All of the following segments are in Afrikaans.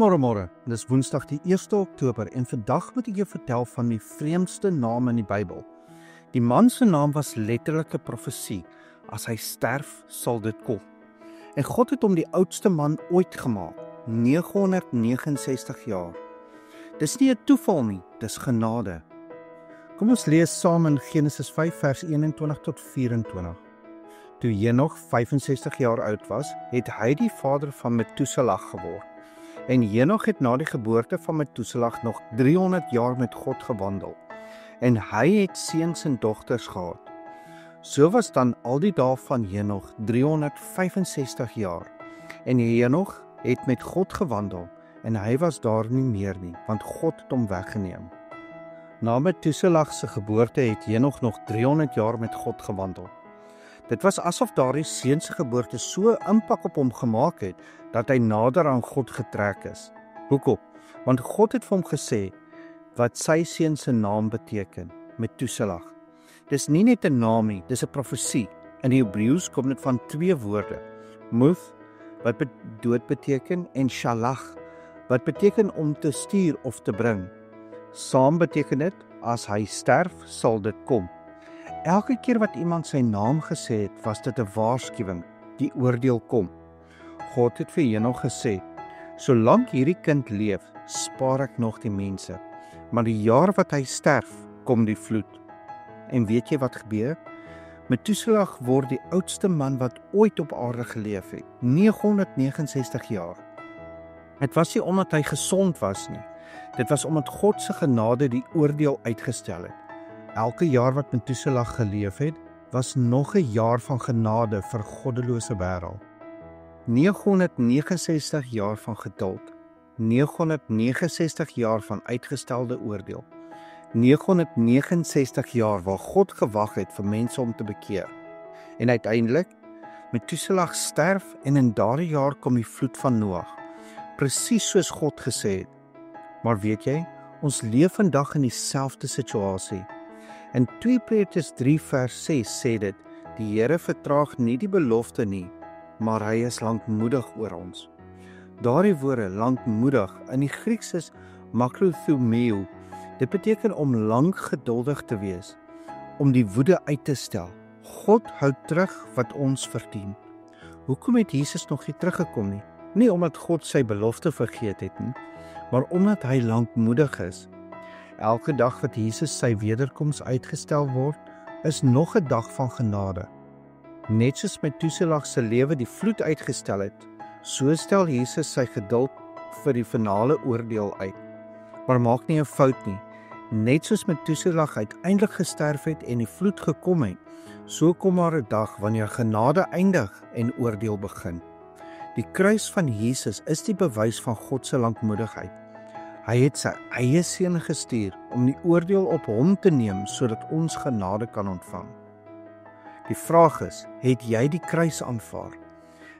Môre, dis Woensdag die 1 Oktober en vandag moet ek jou vertel van die vreemdste naam in die Bybel. Die man se naam was letterlik 'n profesie. As hy sterf, sal dit kom. En God het hom die oudste man ooit gemaak, 969 jaar. Dis nie 'n toeval nie, dis genade. Kom ons lees saam in Genesis 5 vers 21 tot 24. Toe Henog 65 jaar oud was, het hy die vader van Methuselah geword. En Henog het na die geboorte van Methuselah nog 300 jaar met God gewandel. En hy het seuns en dogters gehad. So was dan al die dae van Henog 365 jaar. En Henog het met God gewandel, en hy was daar nie meer nie, want God het hom weggeneem. Na Methuselah se geboorte het Henog nog 300 jaar met God gewandel. Dit was asof daardie seun se geboorte so impak op hom gemaak het, dat hy nader aan God getrek is. Hoekom? Want God het vir hom gesê, wat sy seun se naam beteken, Methuselah. Dis nie net 'n naam nie, dis 'n profesie. In die Hebreëus kom dit van 2 woorde. Muth, wat dood beteken, en shalach, wat beteken om te stuur of te bring. Saam beteken dit, as hy sterf, sal dit kom. Elke keer wat iemand sy naam gesê het, was dit 'n waarskuwing, die oordeel kom. God het vir Henog gesê, solank hierdie kind leef, spaar ek nog die mense, maar die jaar wat hy sterf, kom die vloed. En weet jy wat gebeur? Methuselah word die oudste man wat ooit op aarde geleef het, 969 jaar. Dit was nie omdat hy gesond was nie, dit was omdat God se genade die oordeel uitgestel het. Elke jaar wat Methuselah geleef het, was nog 'n jaar van genade vir goddelose wêreld. 969 jaar van geduld, 969 jaar van uitgestelde oordeel, 969 jaar waar God gewag het vir mense om te bekeer. En uiteindelik, Methuselah sterf en in daardie jaar kom die vloed van Noag, presies soos God gesê het. Maar weet jy, ons leef vandag in dieselfde situasie. In 2 Petrus 3 vers 6 sê dit, die Here vertraag nie die belofte nie, maar hy is lankmoedig oor ons. Daardie woorde, lankmoedig, in die Grieks is makrothumeo. Dit beteken om lank geduldig te wees, om die woede uit te stel. God hou terug wat ons verdien. Hoekom het Jesus nog nie teruggekom nie? Nie omdat God sy belofte vergeet het nie, maar omdat hy lankmoedig is. Elke dag wat Jesus sy wederkoms uitgestel word, is nog 'n dag van genade. Net soos Methuselah se lewe die vloed uitgestel het, so stel Jesus sy geduld vir die finale oordeel uit. Maar maak nie 'n fout nie. Net soos Methuselah uiteindelik gesterf het en die vloed gekom het, so kom maar 'n dag wanneer genade eindig en oordeel begin. Die kruis van Jesus is die bewys van God se lankmoedigheid. Hy het sy eie seun gestuur om die oordeel op hom te neem sodat ons genade kan ontvang. Die vraag is, het jy die kruis aanvaar?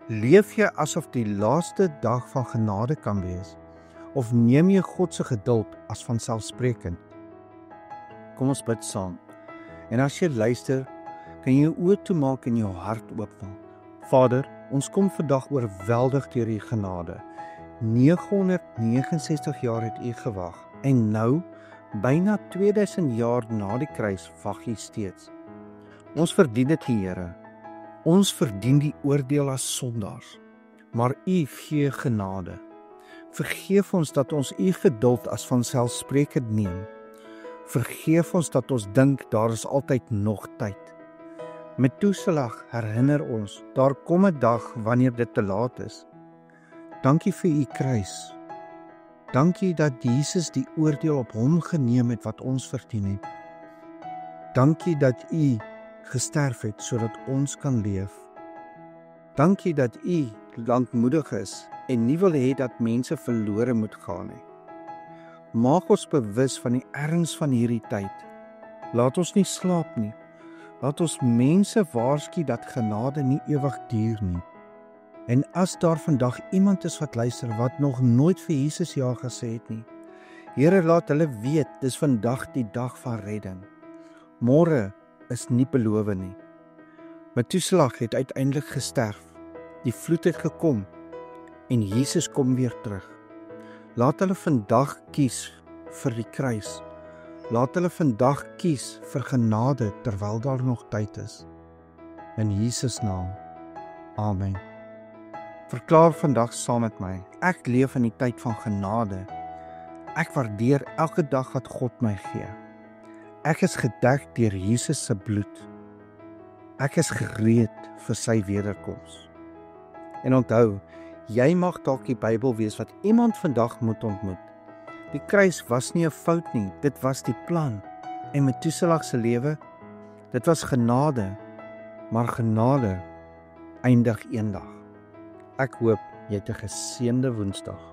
Leef jy asof die laaste dag van genade kan wees? Of neem jy God se geduld as vanselfsprekend? Kom ons bid saam. En as jy luister, kan jy jou oë toemaak en jou hart oopmaak. Vader, ons kom vandag oorweldig deur u genade. 969 jaar het u gewag, en nou, byna 2000 jaar na die kruis, wag u steeds. Ons verdien dit nie, Here. Ons verdien die oordeel as sondaars, maar u gee genade. Vergeef ons dat ons u geduld as vanselfsprekend neem. Vergeef ons dat ons dink daar is altyd nog tyd. Methuselah herinner ons, daar kom 'n dag wanneer dit te laat is. Dankie vir u kruis. Dankie dat Jesus die oordeel op hom geneem het wat ons verdien het. Dankie dat u gesterf het sodat ons kan leef. Dankie dat u lankmoedig is en nie wil hê dat mense verlore moet gaan nie. Maak ons bewus van die erns van hierdie tyd. Laat ons nie slaap nie. Laat ons mense waarsku dat genade nie ewig duur nie. En as daar vandag iemand is wat luister wat nog nooit vir Jesus ja gesê het nie, Here, laat hulle weet, dis vandag die dag van redding. Môre is nie beloof nie. Methuselah het uiteindelik gesterf. Die vloed het gekom en Jesus kom weer terug. Laat hulle vandag kies vir die kruis. Laat hulle vandag kies vir genade terwyl daar nog tyd is. In Jesus naam. Amen. Verklaar vandag saam met my: ek leef in die tyd van genade. Ek waardeer elke dag wat God my gee. Ek is gedek deur Jesus se bloed. Ek is gereed vir sy wederkoms. En onthou, jy mag dalk die Bybel wees wat iemand vandag moet ontmoet. Die kruis was nie 'n fout nie, dit was die plan. En Methuselah se lewe, dit was genade, maar genade eindig eendag. Ek hoop jy het 'n geseënde Woensdag.